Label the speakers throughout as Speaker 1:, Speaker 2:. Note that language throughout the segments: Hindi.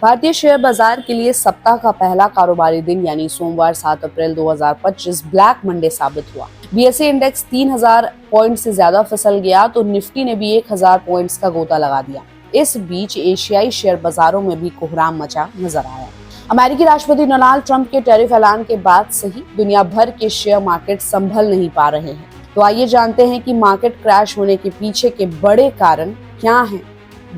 Speaker 1: भारतीय शेयर बाजार के लिए सप्ताह का पहला कारोबारी दिन यानी सोमवार 7 अप्रैल 2025 ब्लैक मंडे साबित हुआ। बीएसई इंडेक्स 3000 पॉइंट से ज्यादा फिसल गया तो निफ्टी ने भी 1000 पॉइंट्स का गोता लगा दिया। इस बीच एशियाई शेयर बाजारों में भी कोहराम मचा नजर आया। अमेरिकी राष्ट्रपति डोनाल्ड ट्रंप के टैरिफ ऐलान के बाद से ही दुनिया भर के शेयर मार्केट संभल नहीं पा रहे हैं। तो आइए जानते हैं कि मार्केट क्रैश होने के पीछे के बड़े कारण क्या हैं,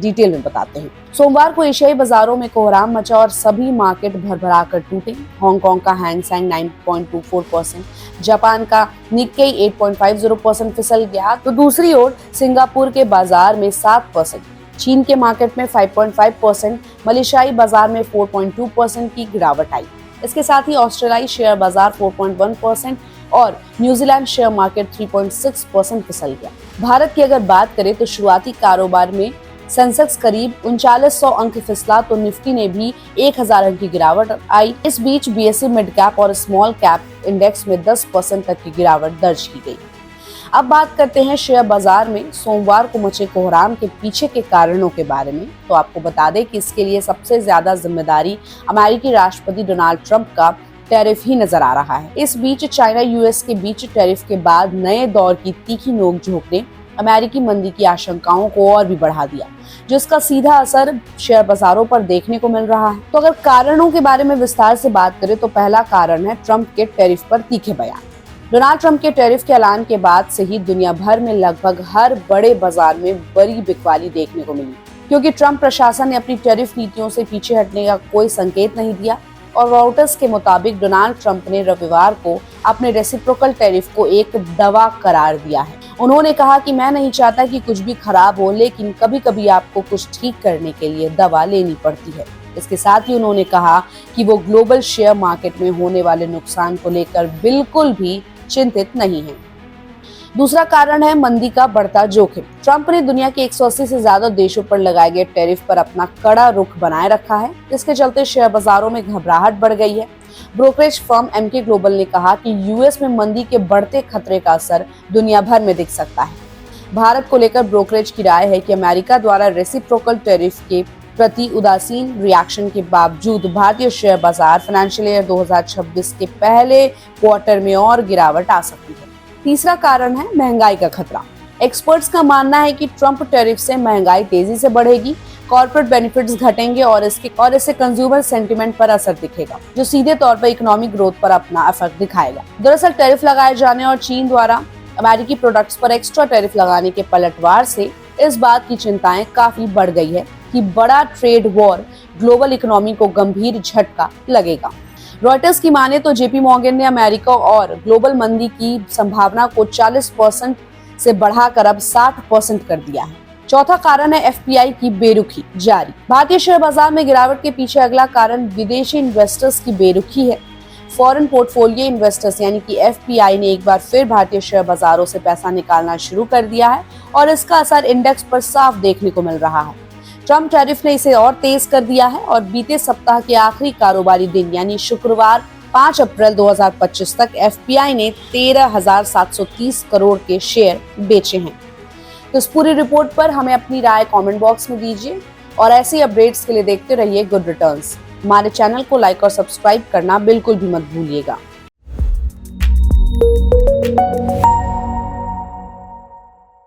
Speaker 1: डिटेल में बताते हैं। सोमवार को एशियाई बाजारों में कोहराम मचा और सभी मार्केट भरभरा कर टूटे। हांगकांग का हैंग सेंग 9.24%, जापान का निक्केई 8.50% फिसल गया तो दूसरी ओर सिंगापुर के बाजार में 7%, चीन के मार्केट में 5.5%, मलेशियाई बाजार में 4.2% की गिरावट आई। इसके साथ ही ऑस्ट्रेलियाई शेयर बाजार 4.1% और न्यूजीलैंड शेयर मार्केट 3.6% फिसल गया। भारत की अगर बात करें तो शुरुआती कारोबार में सेंसेक्स करीब 3900 अंक फिसला तो निफ्टी ने भी 1000 अंक की गिरावट आई। इस बीच बीएसई मिड कैप और स्मॉल कैप इंडेक्स में 10% तक की गिरावट दर्ज की गई। अब बात करते हैं शेयर बाजार में सोमवार को मचे कोहराम के पीछे के कारणों के बारे में। तो आपको बता दें कि इसके लिए सबसे ज्यादा जिम्मेदारी अमेरिकी राष्ट्रपति डोनाल्ड ट्रंप का टैरिफ ही नजर आ रहा है। इस बीच चाइना यूएस के बीच टैरिफ के बाद नए दौर की तीखी नोकझोंक ने अमेरिकी मंदी की आशंकाओं को और भी बढ़ा दिया, जिसका सीधा असर शेयर बाजारों पर देखने को मिल रहा है। तो अगर कारणों के बारे में विस्तार से बात करें तो पहला कारण है ट्रंप के टैरिफ पर तीखे बयान। डोनाल्ड ट्रंप के टैरिफ के ऐलान के बाद से ही दुनिया भर में लगभग हर बड़े बाजार में बड़ी बिकवाली देखने को मिली, क्योंकि ट्रंप प्रशासन ने अपनी टैरिफ नीतियों से पीछे हटने का कोई संकेत नहीं दिया। और रॉयटर्स के मुताबिक डोनाल्ड ट्रंप ने रविवार को अपने रेसिप्रोकल टैरिफ को एक दवा करार दिया है। उन्होंने कहा कि मैं नहीं चाहता कि कुछ भी खराब हो, लेकिन कभी कभी आपको कुछ ठीक करने के लिए दवा लेनी पड़ती है। इसके साथ ही उन्होंने कहा कि वो ग्लोबल शेयर मार्केट में होने वाले नुकसान को लेकर बिल्कुल भी चिंतित नहीं है। दूसरा कारण है मंदी का बढ़ता जोखिम। ट्रंप ने दुनिया के 180 से ज्यादा देशों पर लगाए गए टैरिफ पर अपना कड़ा रुख बनाए रखा है। इसके चलते शेयर बाजारों में घबराहट बढ़ गई है। ब्रोकरेज फर्म एमके ग्लोबल ने कहा कि यूएस में मंदी के बढ़ते खतरे का असर दुनिया भर में दिख सकता है। भारत को लेकर ब्रोकरेज की राय है कि अमेरिका द्वारा रेसिप्रोकल टैरिफ के प्रति उदासीन रिएक्शन के बावजूद भारतीय शेयर बाजार फाइनेंशियल ईयर 2026 के पहले क्वार्टर में और गिरावट आ सकती है। तीसरा कारण है महंगाई का खतरा। एक्सपर्ट्स का मानना है कि ट्रंप टैरिफ से महंगाई तेजी से बढ़ेगी, कॉर्पोरेट बेनिफिट्स घटेंगे और इससे कंज्यूमर सेंटीमेंट पर असर दिखेगा, जो सीधे तौर पर इकोनॉमिक ग्रोथ पर अपना इफेक्ट दिखाएगा। दरअसल टैरिफ लगाए जाने और चीन द्वारा अमेरिकी प्रोडक्ट्स पर एक्स्ट्रा टैरिफ लगाने के पलटवार से इस बात की चिंताएं काफी बढ़ गई है कि बड़ा ट्रेड वॉर ग्लोबल इकोनॉमी को गंभीर झटका लगेगा। रॉयटर्स की माने तो जेपी मॉर्गन ने अमेरिका और ग्लोबल मंदी की संभावना को 40% से बढ़ाकर अब 60% कर दिया है। चौथा कारण है एफपीआई की बेरुखी जारी। भारतीय शेयर बाजार में गिरावट के पीछे अगला कारण विदेशी इन्वेस्टर्स की बेरुखी है। फॉरेन पोर्टफोलियो इन्वेस्टर्स यानी कि एफपीआई ने एक बार फिर भारतीय शेयर बाजारों से पैसा निकालना शुरू कर दिया है और इसका असर इंडेक्स पर साफ देखने को मिल रहा है। ट्रंप टैरिफ ने इसे और तेज कर दिया है और बीते सप्ताह के आखिरी कारोबारी दिन यानी शुक्रवार 5 अप्रैल 2025 तक एफपीआई ने 13,730 करोड़ के शेयर बेचे हैं। तो इस पूरी रिपोर्ट पर हमें अपनी राय कमेंट बॉक्स में दीजिए और ऐसी अपडेट्स के लिए देखते रहिए गुड रिटर्न्स। हमारे चैनल को लाइक और सब्सक्राइब करना बिल्कुल भी मत भूलिएगा।